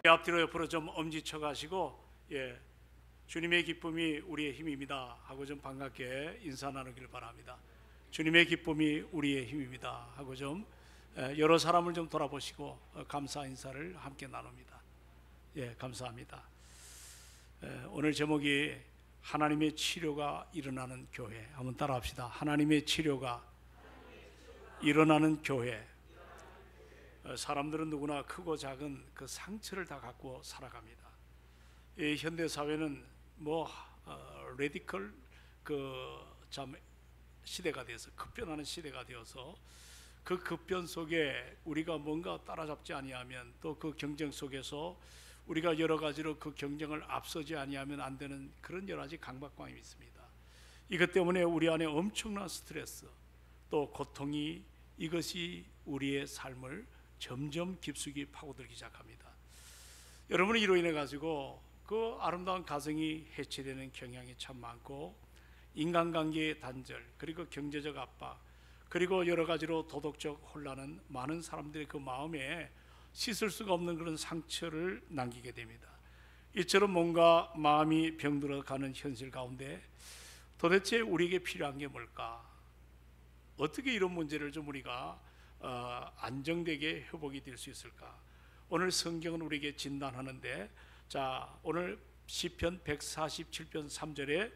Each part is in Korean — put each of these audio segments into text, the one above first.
앞뒤로 옆으로 좀 엄지쳐 가시고, 주님의 기쁨이 우리의 힘입니다 하고 좀 반갑게 인사 나누길 바랍니다. 주님의 기쁨이 우리의 힘입니다 하고 좀 여러 사람을 좀 돌아보시고 감사 인사를 함께 나눕니다. 감사합니다. 오늘 제목이 하나님의 치료가 일어나는 교회. 한번 따라합시다. 하나님의 치료가 일어나는 교회. 사람들은 누구나 크고 작은 그 상처를 다 갖고 살아갑니다. 이 현대 사회는 레디컬 참 시대가 되어서, 급변하는 시대가 되어서 그 급변 속에 우리가 뭔가 따라잡지 아니하면, 또 그 경쟁 속에서 우리가 여러 가지로 그 경쟁을 앞서지 아니하면 안 되는 그런 여러 가지 강박관념이 있습니다. 이것 때문에 우리 안에 엄청난 스트레스, 또 고통이, 이것이 우리의 삶을 점점 깊숙이 파고들기 시작합니다. 여러분은 이로 인해 가지고 그 아름다운 가정이 해체되는 경향이 참 많고, 인간관계의 단절, 그리고 경제적 압박, 그리고 여러 가지로 도덕적 혼란은 많은 사람들의 그 마음에 씻을 수가 없는 그런 상처를 남기게 됩니다. 이처럼 뭔가 마음이 병들어가는 현실 가운데 도대체 우리에게 필요한 게 뭘까? 어떻게 이런 문제를 좀 우리가 안정되게 회복이 될 수 있을까? 오늘 성경은 우리에게 진단하는데, 오늘 시편 147편 3절에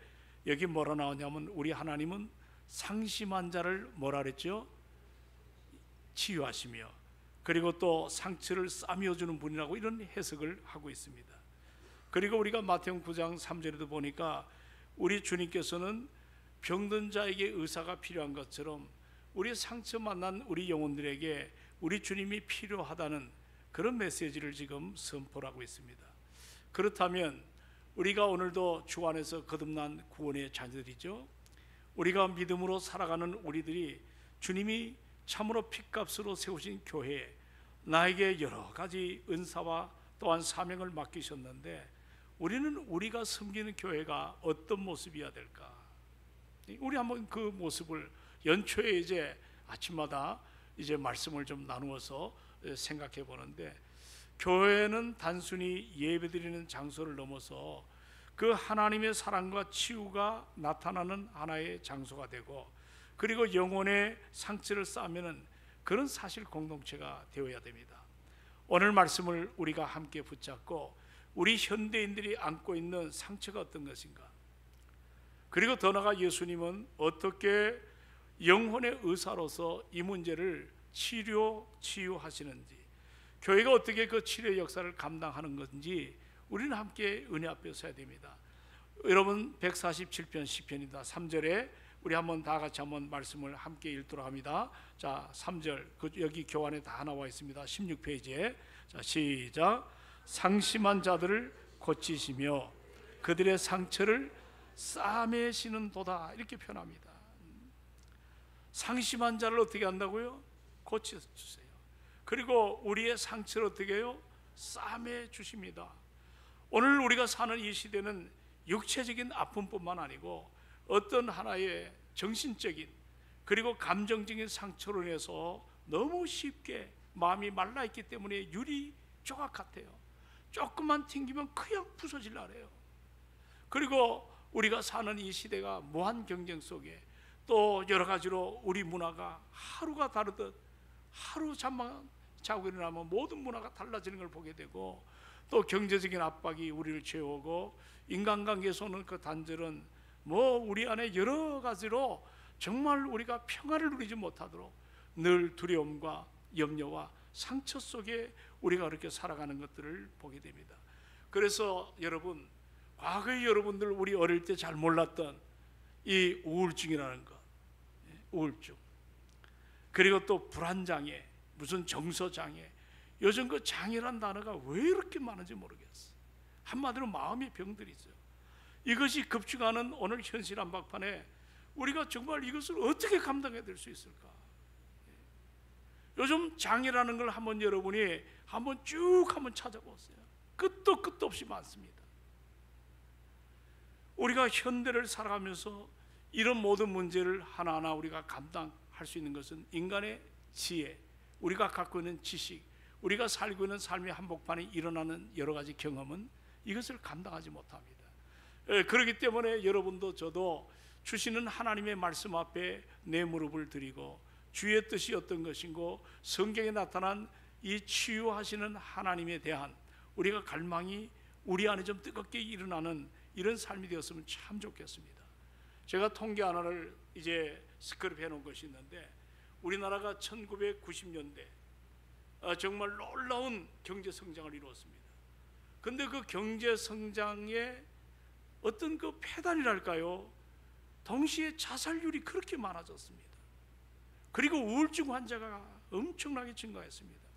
여기 뭐라 나오냐면, 우리 하나님은 상심한 자를 뭐라 그랬죠? 치유하시며, 그리고 또 상처를 싸매어 주는 분이라고 이런 해석을 하고 있습니다. 그리고 우리가 마태복음 9장 3절에도 보니까 우리 주님께서는 병든 자에게 의사가 필요한 것처럼 우리 상처 만난 우리 영혼들에게 우리 주님이 필요하다는 그런 메시지를 지금 선포를 하고 있습니다. 그렇다면 우리가 오늘도 주 안에서 거듭난 구원의 자녀들이죠. 우리가 믿음으로 살아가는 우리들이 주님이 참으로 핏값으로 세우신 교회에 나에게 여러 가지 은사와 또한 사명을 맡기셨는데, 우리는 우리가 섬기는 교회가 어떤 모습이어야 될까? 우리 한번 그 모습을 연초에 이제 아침마다 이제 말씀을 좀 나누어서 생각해 보는데, 교회는 단순히 예배드리는 장소를 넘어서 그 하나님의 사랑과 치유가 나타나는 하나의 장소가 되고, 그리고 영혼의 상처를 싸매는 그런 사실 공동체가 되어야 됩니다. 오늘 말씀을 우리가 함께 붙잡고 우리 현대인들이 안고 있는 상처가 어떤 것인가, 그리고 더 나아가 예수님은 어떻게 영혼의 의사로서 이 문제를 치유하시는지, 교회가 어떻게 그 치료의 역사를 감당하는 건지 우리는 함께 은혜 앞에 서야 됩니다. 여러분 147편 시편이다. 3절에 우리 한번 다 같이 한번 말씀을 함께 읽도록 합니다. 3절 여기 교환에 다 나와 있습니다. 16페이지에 시작. 상심한 자들을 고치시며 그들의 상처를 싸매시는 도다, 이렇게 표현합니다. 상심한 자를 어떻게 한다고요? 고쳐주세요. 그리고 우리의 상처를 어떻게 해요? 싸매 주십니다. 오늘 우리가 사는 이 시대는 육체적인 아픔뿐만 아니고 어떤 하나의 정신적인 그리고 감정적인 상처로 인해서 너무 쉽게 마음이 말라있기 때문에 유리 조각 같아요. 조금만 튕기면 그냥 부서질라 그래요. 그리고 우리가 사는 이 시대가 무한 경쟁 속에 또 여러 가지로 우리 문화가 하루가 다르듯, 하루 잠만 자고 일어나면 모든 문화가 달라지는 걸 보게 되고, 또 경제적인 압박이 우리를 채우고, 인간관계에서 오는 그 단절은 우리 안에 여러 가지로 정말 우리가 평화를 누리지 못하도록 늘 두려움과 염려와 상처 속에 우리가 그렇게 살아가는 것들을 보게 됩니다. 그래서 여러분, 과거의 여러분들, 우리 어릴 때 잘 몰랐던 이 우울증이라는 것, 우울증, 그리고 또 불안장애, 무슨 정서장애, 요즘 그 장애란 단어가 왜 이렇게 많은지 모르겠어요. 한마디로 마음의 병들이죠. 이것이 급증하는 오늘 현실 한복판에 우리가 정말 이것을 어떻게 감당해야 될 수 있을까? 요즘 장애라는 걸 한번 여러분이 한번 쭉 한번 찾아보세요. 끝도 없이 많습니다. 우리가 현대를 살아가면서 이런 모든 문제를 하나하나 우리가 감당할 할 수 있는 것은 인간의 지혜, 우리가 갖고 있는 지식, 우리가 살고 있는 삶의 한복판에 일어나는 여러 가지 경험은 이것을 감당하지 못합니다. 그렇기 때문에 여러분도 저도 주시는 하나님의 말씀 앞에 내 무릎을 드리고 주의 뜻이 어떤 것인고 성경에 나타난 이 치유하시는 하나님에 대한 우리가 갈망이 우리 안에 좀 뜨겁게 일어나는 이런 삶이 되었으면 참 좋겠습니다. 제가 통계 하나를 이제 스크립 해놓은 것이 있는데, 우리나라가 1990년대 정말 놀라운 경제 성장을 이루었습니다. 근데 그 경제 성장의 어떤 그 폐단이랄까요, 동시에 자살률이 그렇게 많아졌습니다. 그리고 우울증 환자가 엄청나게 증가했습니다.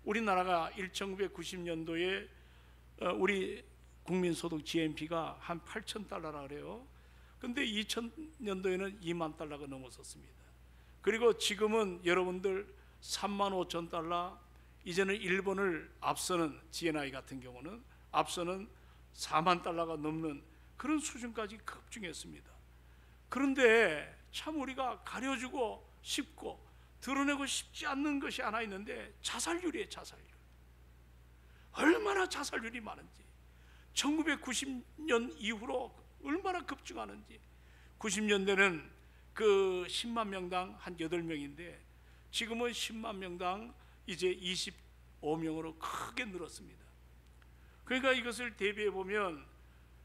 우리나라가 1990년도에 우리 국민소득 GNP가 한 8,000달러라 그래요. 근데 2000년도에는 2만 달러가 넘었었습니다. 그리고 지금은 여러분들 35,000달러, 이제는 일본을 앞서는 GNI 같은 경우는 앞서는 4만 달러가 넘는 그런 수준까지 급증했습니다. 그런데 참 우리가 가려주고 싶고 드러내고 싶지 않는 것이 하나 있는데 자살률이에요. 자살률. 얼마나 자살률이 많은지, 1990년 이후로 얼마나 급증하는지. 90년대는 그 10만 명당 한 8명인데 지금은 10만 명당 이제 25명으로 크게 늘었습니다. 그러니까 이것을 대비해 보면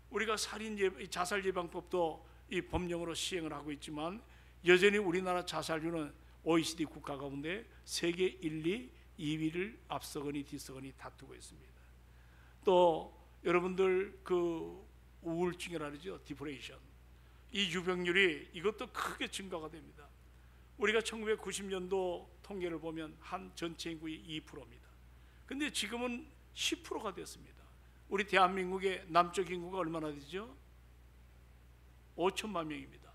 우리가 자살 예방법도 이 법령으로 시행을 하고 있지만 여전히 우리나라 자살률은 OECD 국가 가운데 세계 1, 2위를 앞서거니 뒤서거니 다투고 있습니다. 또 여러분들 그 우울증이라 그러죠, 디프레션, 이 유병률이 이것도 크게 증가가 됩니다. 우리가 1990년도 통계를 보면 한 전체 인구의 2%입니다. 근데 지금은 10%가 됐습니다. 우리 대한민국의 남쪽 인구가 얼마나 되죠? 5천만 명입니다.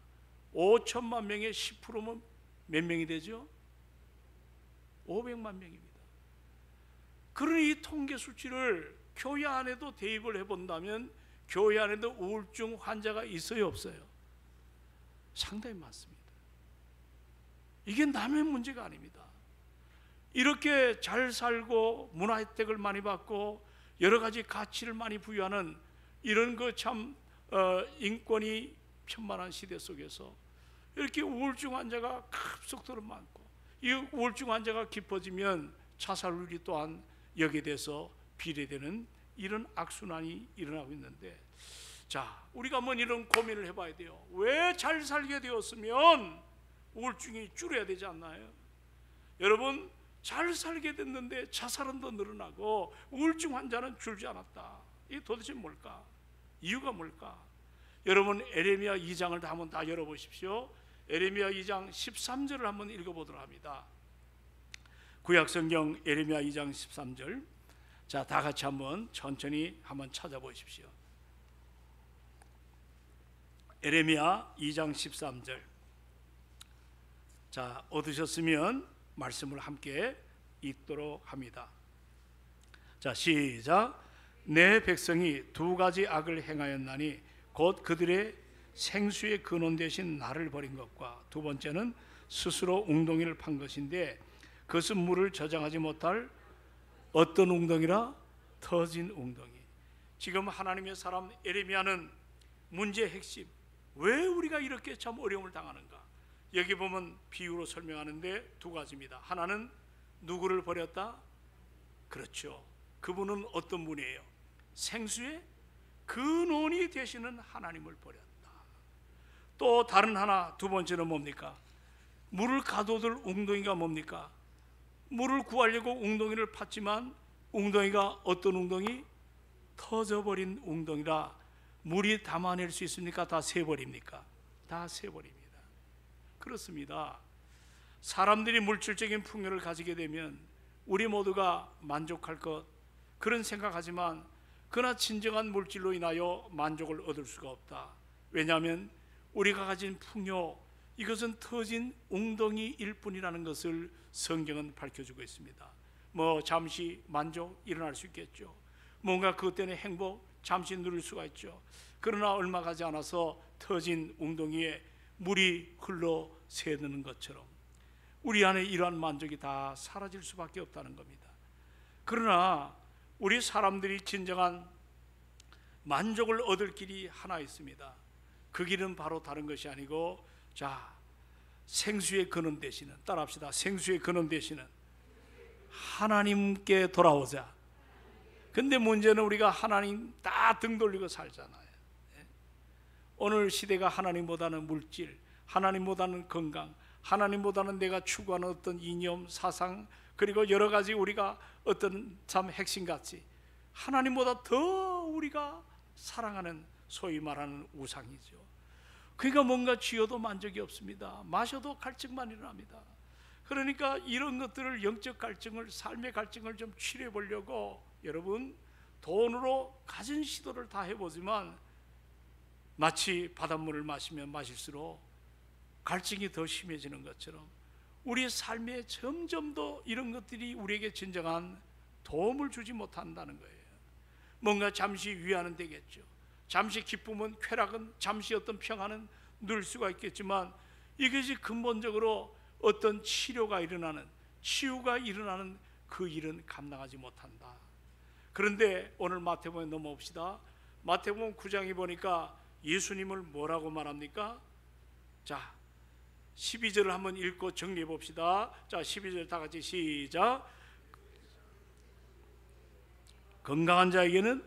5천만 명의 10%면 몇 명이 되죠? 500만 명입니다. 그러니 이 통계 수치를 교회 안에도 대입을 해본다면 교회 안에도 우울증 환자가 있어요, 없어요? 상당히 많습니다. 이게 남의 문제가 아닙니다. 이렇게 잘 살고 문화 혜택을 많이 받고 여러 가지 가치를 많이 부여하는 이런 그 참 인권이 편만한 시대 속에서 이렇게 우울증 환자가 급속도로 많고, 이 우울증 환자가 깊어지면 자살률이 또한 여기에 대해서 비례되는 이런 악순환이 일어나고 있는데, 자, 우리가 한번 이런 고민을 해봐야 돼요. 왜 잘 살게 되었으면 우울증이 줄여야 되지 않나요? 여러분, 잘 살게 됐는데 자살은 더 늘어나고 우울증 환자는 줄지 않았다. 이게 도대체 뭘까? 이유가 뭘까? 여러분, 에레미야 2장을 한번 다 열어보십시오. 에레미야 2장 13절을 한번 읽어보도록 합니다. 구약성경 에레미야 2장 13절. 자, 다 같이 한번 천천히 한번 찾아보십시오. 에레미야 2장 13절. 자, 얻으셨으면 말씀을 함께 읽도록 합니다. 자, 시작. 내 백성이 두 가지 악을 행하였나니 곧 그들의 생수의 근원 대신 나를 버린 것과 두 번째는 스스로 웅덩이를 판 것인데 그것은 물을 저장하지 못할 어떤 웅덩이라? 터진 웅덩이. 지금 하나님의 사람 에레미야는 문제의 핵심, 왜 우리가 이렇게 참 어려움을 당하는가, 여기 보면 비유로 설명하는데 두 가지입니다. 하나는 누구를 버렸다? 그렇죠, 그분은 어떤 분이에요? 생수의 근원이 되시는 하나님을 버렸다. 또 다른 하나, 두 번째는 뭡니까? 물을 가둬둘 웅덩이가 뭡니까? 물을 구하려고 웅덩이를 팠지만 웅덩이가 어떤 웅덩이? 터져버린 웅덩이라 물이 담아낼 수 있습니까? 다 새버립니까? 다 새버립니다. 그렇습니다. 사람들이 물질적인 풍요를 가지게 되면 우리 모두가 만족할 것, 그런 생각하지만 그러나 진정한 물질로 인하여 만족을 얻을 수가 없다. 왜냐하면 우리가 가진 풍요, 이것은 터진 웅덩이일 뿐이라는 것을 성경은 밝혀주고 있습니다. 뭐 잠시 만족 일어날 수 있겠죠. 뭔가 그것 때문에 행복 잠시 누릴 수가 있죠. 그러나 얼마 가지 않아서 터진 웅덩이에 물이 흘러 새드는 것처럼 우리 안에 이러한 만족이 다 사라질 수밖에 없다는 겁니다. 그러나 우리 사람들이 진정한 만족을 얻을 길이 하나 있습니다. 그 길은 바로 다른 것이 아니고, 자, 생수의 근원 되시는, 따라합시다. 생수의 근원 되시는 하나님께 돌아오자. 근데 문제는 우리가 하나님 다 등 돌리고 살잖아요. 오늘 시대가 하나님보다는 물질, 하나님보다는 건강, 하나님보다는 내가 추구하는 어떤 이념, 사상, 그리고 여러 가지 우리가 어떤 참 핵심같이 하나님보다 더 우리가 사랑하는 소위 말하는 우상이죠. 그러니까 뭔가 쥐어도 만족이 없습니다. 마셔도 갈증만 일어납니다. 그러니까 이런 것들을, 영적 갈증을, 삶의 갈증을 좀 치료해 보려고 여러분 돈으로 가진 시도를 다 해보지만 마치 바닷물을 마시면 마실수록 갈증이 더 심해지는 것처럼 우리의 삶에 점점 더 이런 것들이 우리에게 진정한 도움을 주지 못한다는 거예요. 뭔가 잠시 위안은 되겠죠. 잠시 기쁨은, 쾌락은, 잠시 어떤 평안은 누릴 수가 있겠지만 이것이 근본적으로 어떤 치료가 일어나는, 치유가 일어나는 그 일은 감당하지 못한다. 그런데 오늘 마태복음에 넘어옵시다. 마태복음 9장에 보니까 예수님을 뭐라고 말합니까? 자, 12절을 한번 읽고 정리해 봅시다. 자, 12절 다 같이 시작. 건강한 자에게는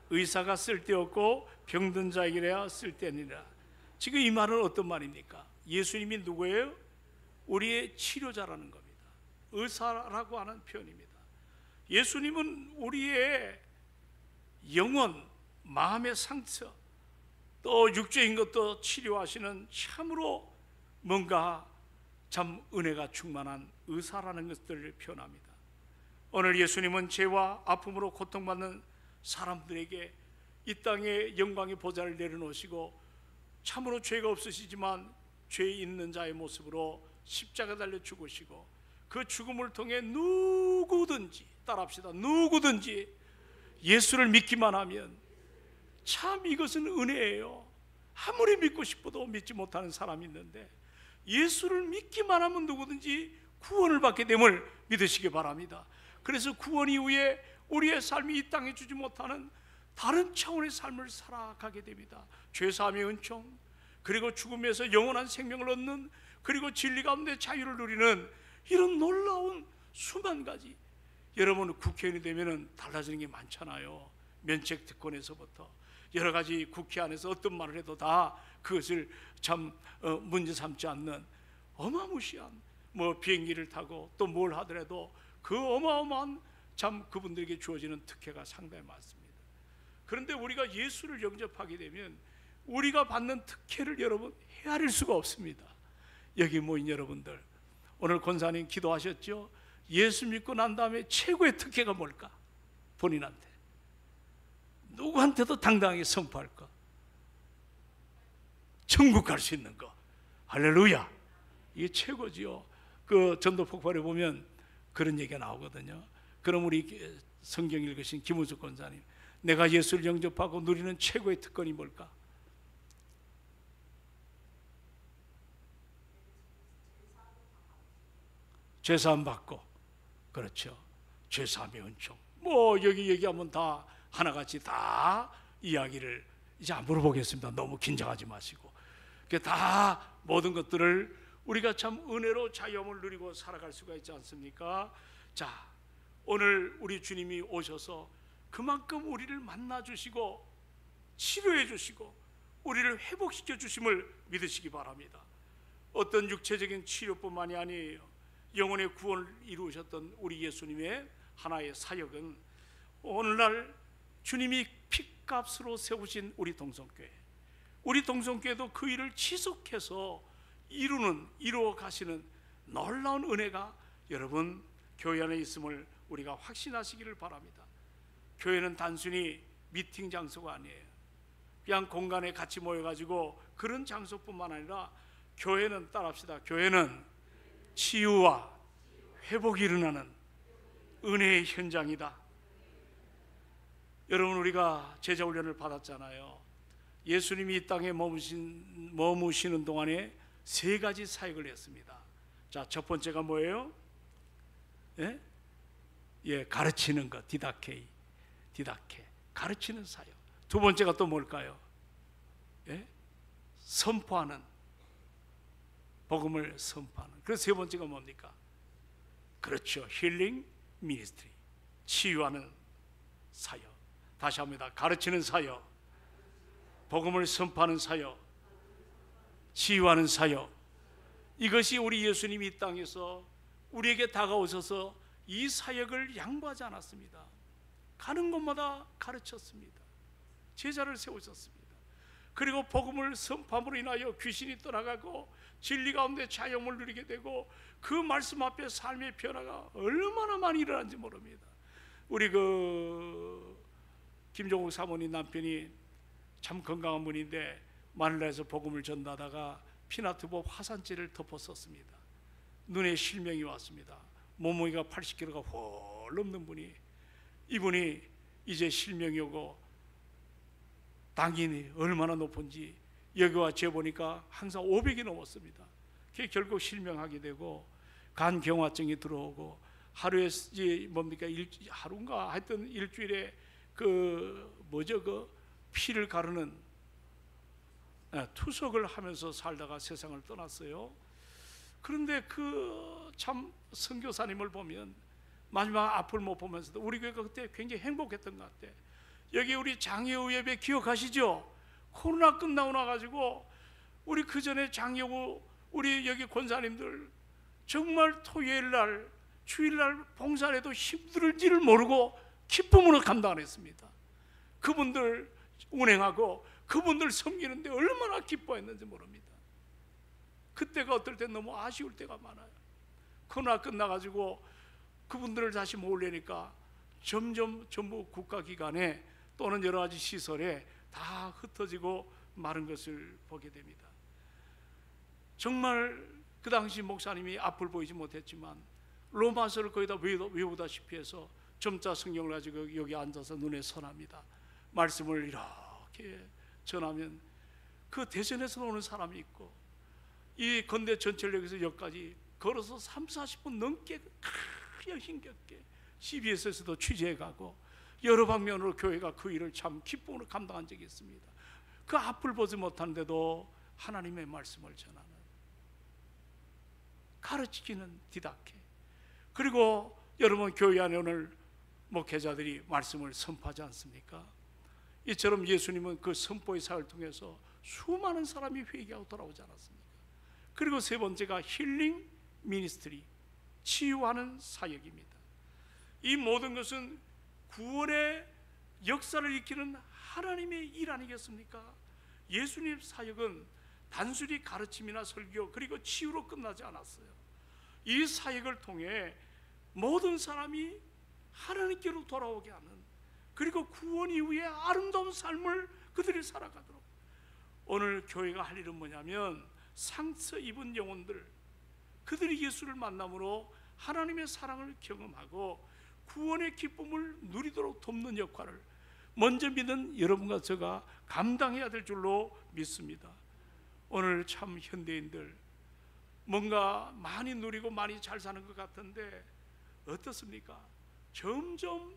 의사가 쓸데없고 병든 자에게야 쓸데있느니라. 지금 이 말은 어떤 말입니까? 예수님이 누구예요? 우리의 치료자라는 겁니다. 의사라고 하는 표현입니다. 예수님은 우리의 영혼, 마음의 상처, 또 육적인 것도 치료하시는 참으로 뭔가 참 은혜가 충만한 의사라는 것들을 표현합니다. 오늘 예수님은 죄와 아픔으로 고통받는 사람들에게 이 땅에 영광의 보좌를 내려놓으시고 참으로 죄가 없으시지만 죄 있는 자의 모습으로 십자가 달려 죽으시고 그 죽음을 통해 누구든지, 따라합시다, 누구든지 예수를 믿기만 하면, 참 이것은 은혜예요. 아무리 믿고 싶어도 믿지 못하는 사람이 있는데 예수를 믿기만 하면 누구든지 구원을 받게 됨을 믿으시기 바랍니다. 그래서 구원 이후에 우리의 삶이 이 땅에 주지 못하는 다른 차원의 삶을 살아가게 됩니다. 죄사함의 은총, 그리고 죽음에서 영원한 생명을 얻는, 그리고 진리 가운데 자유를 누리는 이런 놀라운 수만 가지. 여러분 국회의원이 되면 달라지는 게 많잖아요. 면책 특권에서부터 여러 가지 국회 안에서 어떤 말을 해도 다 그것을 참 문제 삼지 않는 어마무시한, 뭐 비행기를 타고 또 뭘 하더라도 그 어마어마한 참 그분들에게 주어지는 특혜가 상당히 많습니다. 그런데 우리가 예수를 영접하게 되면 우리가 받는 특혜를 여러분 헤아릴 수가 없습니다. 여기 모인 여러분들, 오늘 권사님 기도하셨죠? 예수 믿고 난 다음에 최고의 특혜가 뭘까? 본인한테, 누구한테도 당당하게 선포할 거, 천국 갈 수 있는 거. 할렐루야! 이게 최고지요. 그 전도 폭발에 보면 그런 얘기가 나오거든요. 그럼 우리 성경 읽으신 김우숙 권사님, 내가 예수를 영접하고 누리는 최고의 특권이 뭘까? 죄사함 받고, 그렇죠. 죄사함의 은총. 뭐 여기 얘기하면 다 하나같이 다 이야기를 이제 안 물어보겠습니다. 너무 긴장하지 마시고. 다 모든 것들을 우리가 참 은혜로 자유함을 누리고 살아갈 수가 있지 않습니까? 자, 오늘 우리 주님이 오셔서 그만큼 우리를 만나주시고 치료해 주시고 우리를 회복시켜 주심을 믿으시기 바랍니다. 어떤 육체적인 치료뿐만이 아니에요. 영혼의 구원을 이루셨던 우리 예수님의 하나의 사역은 오늘날 주님이 핏값으로 세우신 우리 동성교회, 우리 동성교회도 그 일을 지속해서 이루어 가시는 놀라운 은혜가 여러분 교회 안에 있음을 우리가 확신하시기를 바랍니다. 교회는 단순히 미팅 장소가 아니에요. 그냥 공간에 같이 모여가지고 그런 장소뿐만 아니라 교회는, 따라합시다, 교회는 치유와 회복이 일어나는 은혜의 현장이다. 여러분, 우리가 제자 훈련을 받았잖아요. 예수님이 이 땅에 머무시는 동안에 세 가지 사역을 했습니다. 자, 첫 번째가 뭐예요? 예? 예, 가르치는 것, 디다케, 가르치는 사역. 두 번째가 또 뭘까요? 예? 선포하는, 복음을 선포하는. 그래서 세 번째가 뭡니까? 그렇죠, 힐링 미니스트리, 치유하는 사역. 다시 합니다. 가르치는 사역, 복음을 선포하는 사역, 치유하는 사역. 이것이 우리 예수님이 이 땅에서 우리에게 다가오셔서 이 사역을 양보하지 않았습니다. 가는 곳마다 가르쳤습니다. 제자를 세우셨습니다. 그리고 복음을 선포함으로 인하여 귀신이 떠나가고 진리 가운데 자유함을 누리게 되고 그 말씀 앞에 삶의 변화가 얼마나 많이 일어난지 모릅니다. 우리 김종국 사모님 남편이 참 건강한 분인데 마닐라에서 복음을 전하다가 피나트보 화산재를 덮었었습니다. 눈에 실명이 왔습니다. 몸무게가 80kg가 훨 넘는 분이, 이분이 이제 실명이 오고 당연히 얼마나 높은지 여기 와 재보니까 항상 500이 넘었습니다. 그게 결국 실명하게 되고 간경화증이 들어오고 하루에 뭡니까 하루인가 하여튼 일주일에 피를 가르는 투석을 하면서 살다가 세상을 떠났어요. 그런데 참 선교사님을 보면 마지막 앞을 못 보면서도 우리 교회가 그때 굉장히 행복했던 것 같아. 여기 우리 장애우 예배 기억하시죠? 코로나 끝나고 나가지고 우리 그 전에 장애우 우리 여기 권사님들 정말 토요일날 주일날 봉사를 해도 힘들지를 모르고 기쁨으로 감당했습니다. 그분들 운행하고 그분들 섬기는데 얼마나 기뻐했는지 모릅니다. 그때가 어떨 때 너무 아쉬울 때가 많아요. 코로나 끝나가지고 그분들을 다시 모으려니까 점점 전부 국가기관에 또는 여러 가지 시설에 다 흩어지고 마른 것을 보게 됩니다. 정말 그 당시 목사님이 앞을 보이지 못했지만 로마서를 거의 다 외우다시피 해서 점자 성경을 가지고 여기 앉아서 눈에 선합니다. 말씀을 이렇게 전하면 그 대전에서 오는 사람이 있고 이 건대 전철역에서 역까지 걸어서 30-40분 넘게 크게 힘겹게 CBS에서도 취재해가고 여러 방면으로 교회가 그 일을 참 기쁨으로 감당한 적이 있습니다. 그 앞을 보지 못하는데도 하나님의 말씀을 전하는, 가르치기는 디다케. 그리고 여러분 교회 안에 오늘 목회자들이 말씀을 선포하지 않습니까? 이처럼 예수님은 그 선포의 사역을 통해서 수많은 사람이 회개하고 돌아오지 않았습니까? 그리고 세 번째가 힐링 미니스트리, 치유하는 사역입니다. 이 모든 것은 구원의 역사를 일으키는 하나님의 일 아니겠습니까? 예수님 사역은 단순히 가르침이나 설교 그리고 치유로 끝나지 않았어요. 이 사역을 통해 모든 사람이 하나님께로 돌아오게 하는, 그리고 구원 이후에 아름다운 삶을 그들이 살아가도록. 오늘 교회가 할 일은 뭐냐면 상처 입은 영혼들, 그들이 예수를 만남으로 하나님의 사랑을 경험하고 구원의 기쁨을 누리도록 돕는 역할을 먼저 믿는 여러분과 제가 감당해야 될 줄로 믿습니다. 오늘 참 현대인들 뭔가 많이 누리고 많이 잘 사는 것 같은데 어떻습니까? 점점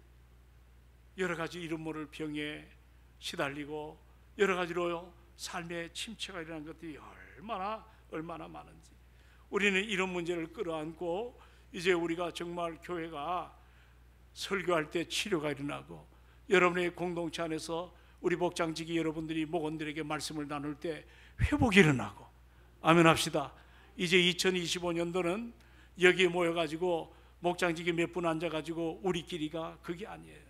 여러 가지 이름 모를 병에 시달리고 여러 가지로 삶의 침체가 일어난 것들이 얼마나 많은지, 우리는 이런 문제를 끌어안고 이제 우리가 정말 교회가 설교할 때 치료가 일어나고 여러분의 공동체 안에서 우리 목장지기 여러분들이 목원들에게 말씀을 나눌 때 회복이 일어나고, 아멘 합시다. 이제 2025년도는 여기에 모여가지고 목장지기 몇 분 앉아가지고 우리끼리가 그게 아니에요.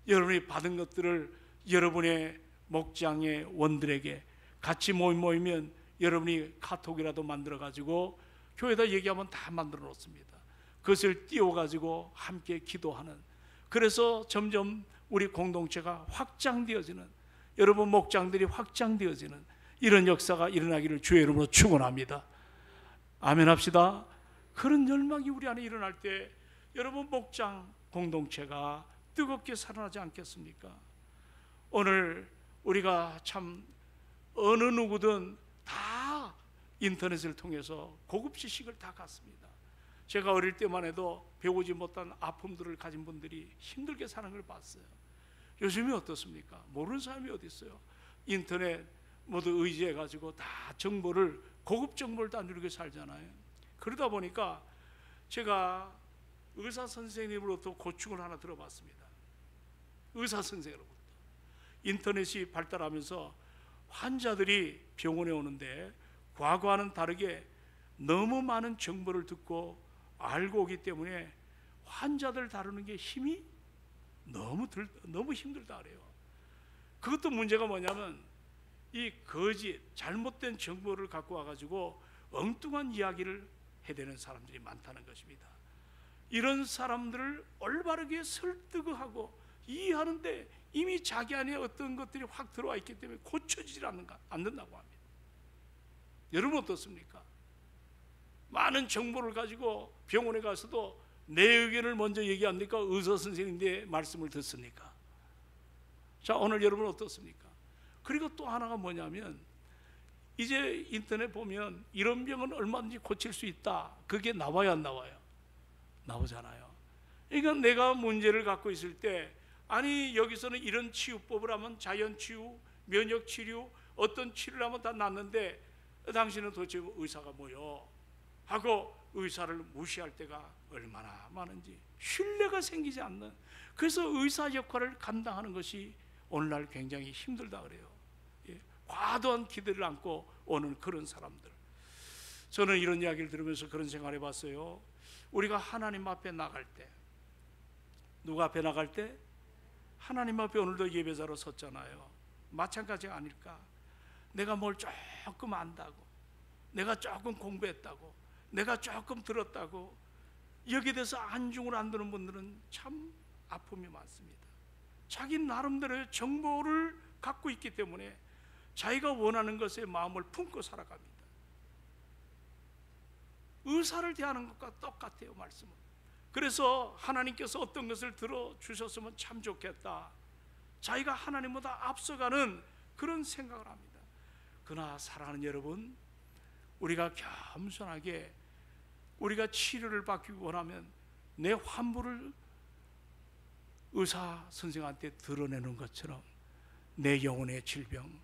여러분이 받은 것들을 여러분의 목장의 원들에게 같이 모이면 여러분이 카톡이라도 만들어가지고 교회에다 얘기하면 다 만들어 놓습니다. 그것을 띄워가지고 함께 기도하는, 그래서 점점 우리 공동체가 확장되어지는, 여러분 목장들이 확장되어지는 이런 역사가 일어나기를 주의 이름으로 축원합니다. 아멘 합시다. 그런 열망이 우리 안에 일어날 때 여러분 목장 공동체가 뜨겁게 살아나지 않겠습니까? 오늘 우리가 참 어느 누구든 다 인터넷을 통해서 고급 지식을 다 갖습니다. 제가 어릴 때만 해도 배우지 못한 아픔들을 가진 분들이 힘들게 사는 걸 봤어요. 요즘이 어떻습니까? 모르는 사람이 어디 있어요? 인터넷 모두 의지해 가지고 다 정보를, 고급 정보를 다 누리고 살잖아요. 그러다 보니까 제가 의사 선생님으로부터 고충을 하나 들어봤습니다. 의사 선생으로부터. 인터넷이 발달하면서 환자들이 병원에 오는데 과거와는 다르게 너무 많은 정보를 듣고 알고 오기 때문에 환자들 다루는 게 힘이 너무 힘들다 그래요. 그것도 문제가 뭐냐면 이 거짓, 잘못된 정보를 갖고 와가지고 엉뚱한 이야기를 해대는 사람들이 많다는 것입니다. 이런 사람들을 올바르게 설득하고 이해하는데 이미 자기 안에 어떤 것들이 확 들어와 있기 때문에 고쳐지지 않는다고 합니다. 여러분 어떻습니까? 많은 정보를 가지고 병원에 가서도 내 의견을 먼저 얘기합니까? 의사 선생님의 말씀을 듣습니까? 자, 오늘 여러분 어떻습니까? 그리고 또 하나가 뭐냐면 이제 인터넷 보면 이런 병은 얼마든지 고칠 수 있다. 그게 나와야 안 나와요? 나오잖아요. 그러니까 내가 문제를 갖고 있을 때 아니 여기서는 이런 치유법을 하면 자연치유, 면역치료, 어떤 치료를 하면 다 낫는데 당신은 도대체 의사가 뭐요? 하고 의사를 무시할 때가 얼마나 많은지 신뢰가 생기지 않는, 그래서 의사 역할을 감당하는 것이 오늘날 굉장히 힘들다 그래요. 예, 과도한 기대를 안고 오는 그런 사람들. 저는 이런 이야기를 들으면서 그런 생각을 해봤어요. 우리가 하나님 앞에 나갈 때, 누가 앞에 나갈 때? 하나님 앞에 오늘도 예배자로 섰잖아요. 마찬가지가 아닐까? 내가 뭘 조금 안다고, 내가 조금 공부했다고, 내가 조금 들었다고 여기에 대해서 안중을 안 두는 분들은 참 아픔이 많습니다. 자기 나름대로의 정보를 갖고 있기 때문에 자기가 원하는 것에 마음을 품고 살아갑니다. 의사를 대하는 것과 똑같아요, 말씀은. 그래서 하나님께서 어떤 것을 들어주셨으면 참 좋겠다, 자기가 하나님보다 앞서가는 그런 생각을 합니다. 그러나 사랑하는 여러분, 우리가 겸손하게 우리가 치료를 받기 원하면 내 환부를 의사 선생한테 드러내는 것처럼 내 영혼의 질병,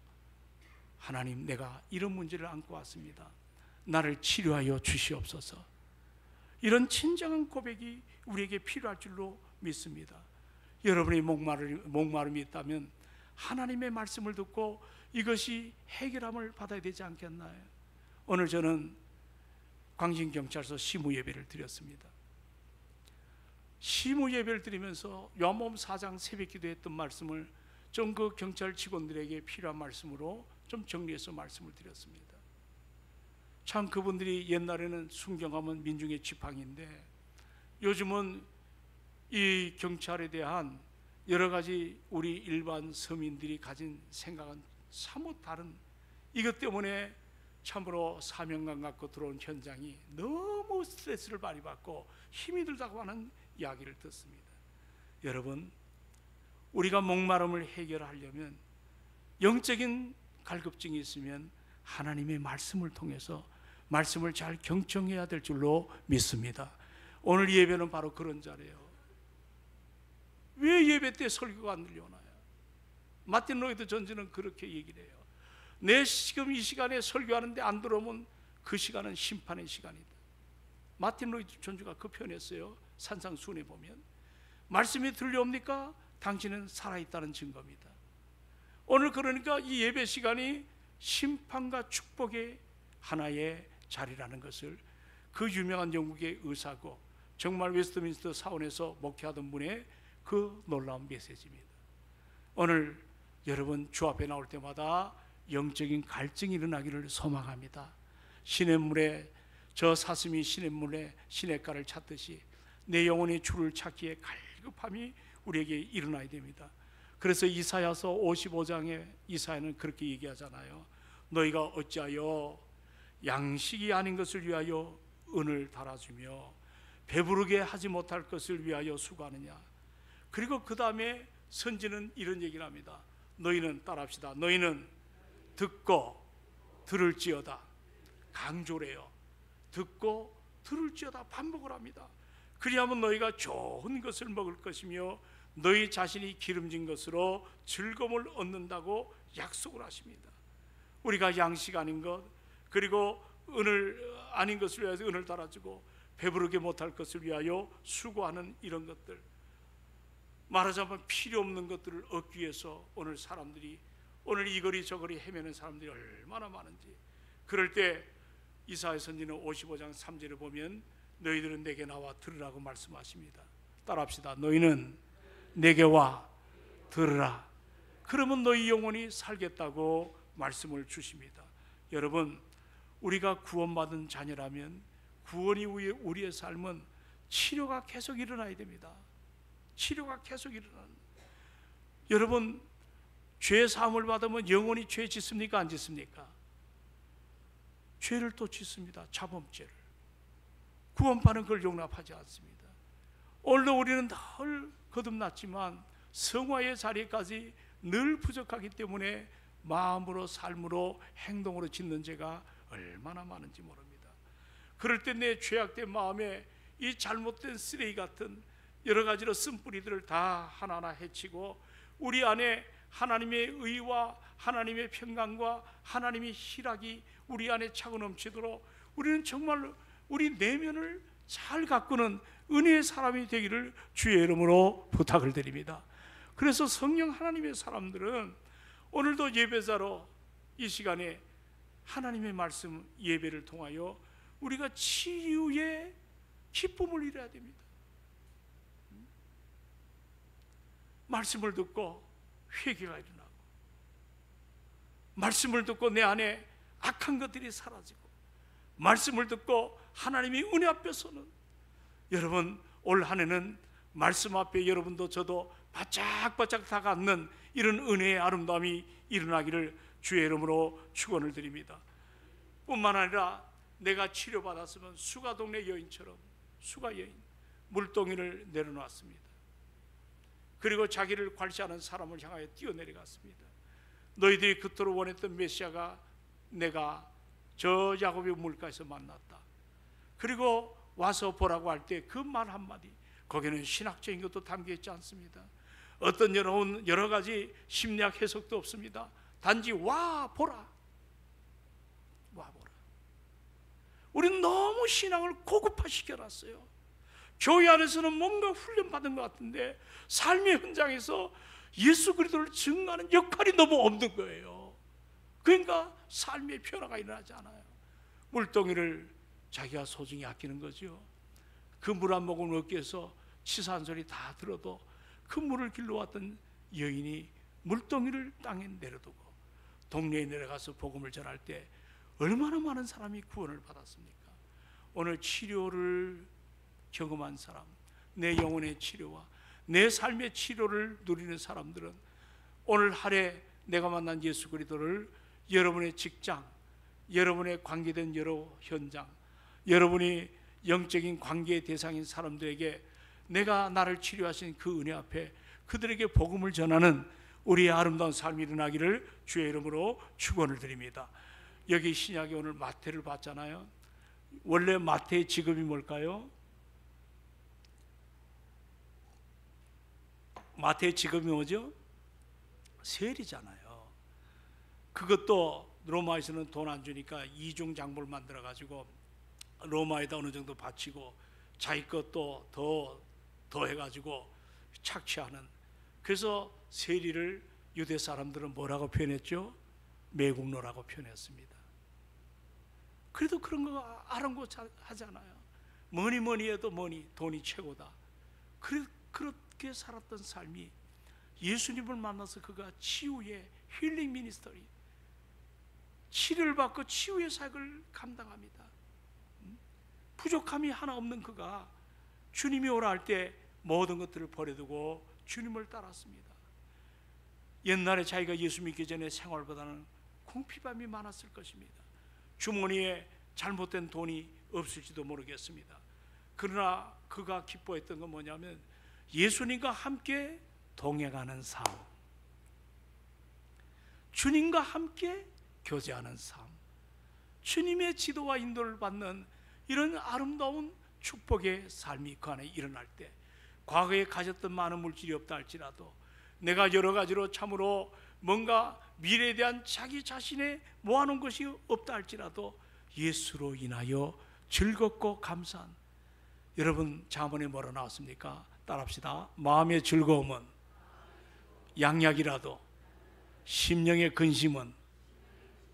하나님 내가 이런 문제를 안고 왔습니다, 나를 치료하여 주시옵소서, 이런 진정한 고백이 우리에게 필요할 줄로 믿습니다. 여러분이 목마름이 있다면 하나님의 말씀을 듣고 이것이 해결함을 받아야 되지 않겠나요? 오늘 저는 광진경찰서 시무 예배를 드렸습니다. 시무 예배를 드리면서 요한복음 4장 새벽기도 했던 말씀을 좀 그 경찰 직원들에게 필요한 말씀으로 좀 정리해서 말씀을 드렸습니다. 참 그분들이 옛날에는 순경하면 민중의 지팡이인데 요즘은 이 경찰에 대한 여러 가지 우리 일반 서민들이 가진 생각은 사뭇 다른, 이것 때문에 참으로 사명감 갖고 들어온 현장이 너무 스트레스를 많이 받고 힘이 들다고 하는 이야기를 듣습니다. 여러분, 우리가 목마름을 해결하려면, 영적인 갈급증이 있으면 하나님의 말씀을 통해서 말씀을 잘 경청해야 될 줄로 믿습니다. 오늘 예배는 바로 그런 자리예요. 왜 예배 때 설교가 안 들려오나요? 마틴 로이드 존즈는 그렇게 얘기를 해요. 내 지금 이 시간에 설교하는데 안 들어오면 그 시간은 심판의 시간이다. 마틴 로이드 존즈가 그 표현했어요. 산상수훈에 보면 말씀이 들려옵니까? 당신은 살아있다는 증거입니다. 오늘 그러니까 이 예배 시간이 심판과 축복의 하나의 자리라는 것을, 그 유명한 영국의 의사고 정말 웨스트민스터 사원에서 목회하던 분의 그 놀라운 메시지입니다. 오늘 여러분 주 앞에 나올 때마다 영적인 갈증이 일어나기를 소망합니다. 시냇물에, 저 사슴이 시냇물에 시냇가를 찾듯이 내 영혼의 주를 찾기에 갈급함이 우리에게 일어나야 됩니다. 그래서 이사야서 55장에 이사야는 그렇게 얘기하잖아요. 너희가 어찌하여 양식이 아닌 것을 위하여 은을 달아주며 배부르게 하지 못할 것을 위하여 수고하느냐. 그리고 그 다음에 선지는 이런 얘기를 합니다. 너희는 따라합시다. 너희는 듣고 들을지어다. 강조를 해요. 듣고 들을지어다 반복을 합니다. 그리하면 너희가 좋은 것을 먹을 것이며 너희 자신이 기름진 것으로 즐거움을 얻는다고 약속을 하십니다. 우리가 양식 아닌 것, 그리고 은을 아닌 것을 위하여 은을 달아주고 배부르게 못할 것을 위하여 수고하는 이런 것들, 말하자면 필요 없는 것들을 얻기 위해서 오늘 사람들이, 오늘 이거리 저거리 헤매는 사람들이 얼마나 많은지. 그럴 때 이사야 선지는 55장 3절에 보면 너희들은 내게 나와 들으라고 말씀하십니다. 따라합시다. 너희는 내게 와 들으라. 그러면 너희 영혼이 살겠다고 말씀을 주십니다. 여러분, 우리가 구원받은 자녀라면 구원 이후에 우리의 삶은 치료가 계속 일어나야 됩니다. 치료가 계속 일어나는. 여러분, 죄 사함을 받으면 영원히 죄 짓습니까? 안 짓습니까? 죄를 또 짓습니다. 자범죄를. 구원파는 그걸 용납하지 않습니다. 오늘도 우리는 늘 거듭났지만 성화의 자리까지 늘 부족하기 때문에 마음으로, 삶으로, 행동으로 짓는 죄가 얼마나 많은지 모릅니다. 그럴 때 내 죄악된 마음에 이 잘못된 쓰레기 같은 여러 가지로 쓴뿌리들을 다 하나하나 해치고 우리 안에 하나님의 의와 하나님의 평강과 하나님의 희락이 우리 안에 차고 넘치도록 우리는 정말 우리 내면을 잘 가꾸는 은혜의 사람이 되기를 주의 이름으로 부탁을 드립니다. 그래서 성령 하나님의 사람들은 오늘도 예배자로 이 시간에 하나님의 말씀 예배를 통하여 우리가 치유의 기쁨을 이뤄야 됩니다. 말씀을 듣고 회개가 일어나고, 말씀을 듣고 내 안에 악한 것들이 사라지고, 말씀을 듣고 하나님의 은혜 앞에 서는, 여러분 올 한 해는 말씀 앞에 여러분도 저도 바짝바짝 다가앉는 이런 은혜의 아름다움이 일어나기를 주의 이름으로 축원을 드립니다. 뿐만 아니라 내가 치료받았으면 수가 동네 여인처럼, 수가 여인 물동이를 내려놨습니다. 그리고 자기를 괄시하는 사람을 향하여 뛰어내려갔습니다. 너희들이 그토록 원했던 메시아가 내가 저 야곱의 물가에서 만났다. 그리고 와서 보라고 할 때 그 말 한마디, 거기는 신학적인 것도 담겨있지 않습니다. 어떤 여러 가지 심리학 해석도 없습니다. 단지 와 보라, 와 보라. 우리는 너무 신앙을 고급화시켜놨어요. 교회 안에서는 뭔가 훈련받은 것 같은데 삶의 현장에서 예수 그리스도를 증거하는 역할이 너무 없는 거예요. 그러니까 삶의 변화가 일어나지 않아요. 물동이를 자기가 소중히 아끼는 거죠. 그 물 한 모금 얻기 위해서 치사한 소리 다 들어도 그 물을 길러왔던 여인이 물동이를 땅에 내려두고 동네에 내려가서 복음을 전할 때 얼마나 많은 사람이 구원을 받았습니까? 오늘 치료를 경험한 사람, 내 영혼의 치료와 내 삶의 치료를 누리는 사람들은 오늘 하루에 내가 만난 예수 그리스도를 여러분의 직장, 여러분의 관계된 여러 현장, 여러분이 영적인 관계의 대상인 사람들에게 내가 나를 치료하신 그 은혜 앞에 그들에게 복음을 전하는 우리의 아름다운 삶이 일어나기를 주의 이름으로 축원을 드립니다. 여기 신약에 오늘 마태를 봤잖아요. 원래 마태의 직업이 뭘까요? 마태의 직업이 뭐죠? 세리잖아요. 그것도 로마에서는 돈 안 주니까 이중 장부를 만들어 가지고 로마에다 어느 정도 바치고 자기 것도 더 해가지고 착취하는. 그래서 세리를 유대 사람들은 뭐라고 표현했죠? 매국노라고 표현했습니다. 그래도 그런 거 아랑곳하잖아요. 뭐니 해도 돈이 최고다. 그렇게 살았던 삶이 예수님을 만나서 그가 치유의 힐링 미니스터리, 치료를 받고 치유의 사역을 감당합니다. 부족함이 하나 없는 그가 주님이 오라 할 때 모든 것들을 버려두고 주님을 따랐습니다. 옛날에 자기가 예수 믿기 전에 생활보다는 궁핍함이 많았을 것입니다. 주머니에 잘못된 돈이 없을지도 모르겠습니다. 그러나 그가 기뻐했던 건 뭐냐면 예수님과 함께 동행하는 삶, 주님과 함께 교제하는 삶. 주님의 지도와 인도를 받는 이런 아름다운 축복의 삶이 그 안에 일어날 때, 과거에 가졌던 많은 물질이 없다 할지라도 내가 여러 가지로 참으로 뭔가 미래에 대한 자기 자신의 모아놓은 것이 없다 할지라도 예수로 인하여 즐겁고 감사한, 여러분 잠언에 뭐라 나왔습니까? 따라합시다. 마음의 즐거움은 양약이라도 심령의 근심은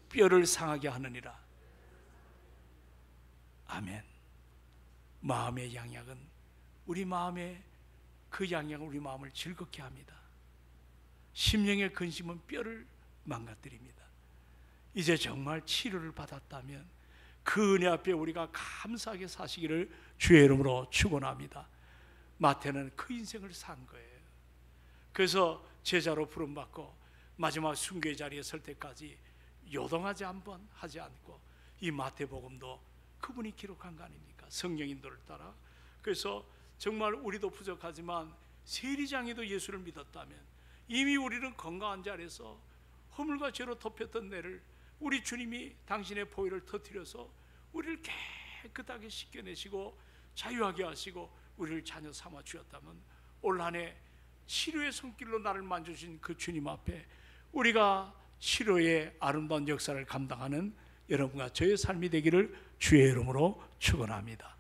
뼈를 상하게 하느니라. 아멘. 마음의 양약은 우리 마음의 그 양약은 우리 마음을 즐겁게 합니다. 심령의 근심은 뼈를 망가뜨립니다. 이제 정말 치료를 받았다면 그 은혜 앞에 우리가 감사하게 사시기를 주의 이름으로 축원합니다. 마태는 그 인생을 산 거예요. 그래서 제자로 부름받고 마지막 순교의 자리에 설 때까지 요동하지 한 번 하지 않고, 이 마태복음도 그분이 기록한 거 아닙니까? 성령 인도를 따라. 그래서 정말 우리도 부족하지만 세리장이도 예수를 믿었다면 이미 우리는 건강한 자리에서 허물과 죄로 덮였던 내를 우리 주님이 당신의 보혈을 터뜨려서 우리를 깨끗하게 씻겨내시고 자유하게 하시고 우리를 자녀 삼아 주었다면, 올 한 해 치료의 손길로 나를 만져주신 그 주님 앞에 우리가 치료의 아름다운 역사를 감당하는 여러분과 저의 삶이 되기를 주의 이름으로 축원합니다.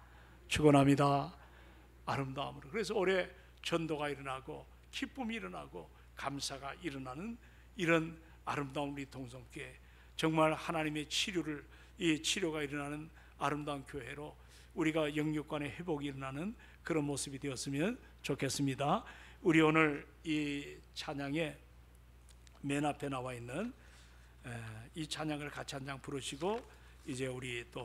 축원합니다. 아름다움으로. 그래서 올해 전도가 일어나고 기쁨이 일어나고 감사가 일어나는 이런 아름다운 우리 동성교회, 정말 하나님의 치료를, 이 치료가 일어나는 아름다운 교회로 우리가 영육간의 회복이 일어나는 그런 모습이 되었으면 좋겠습니다. 우리 오늘 이 찬양의 맨 앞에 나와 있는 이 찬양을 같이 한 장 부르시고 이제 우리 또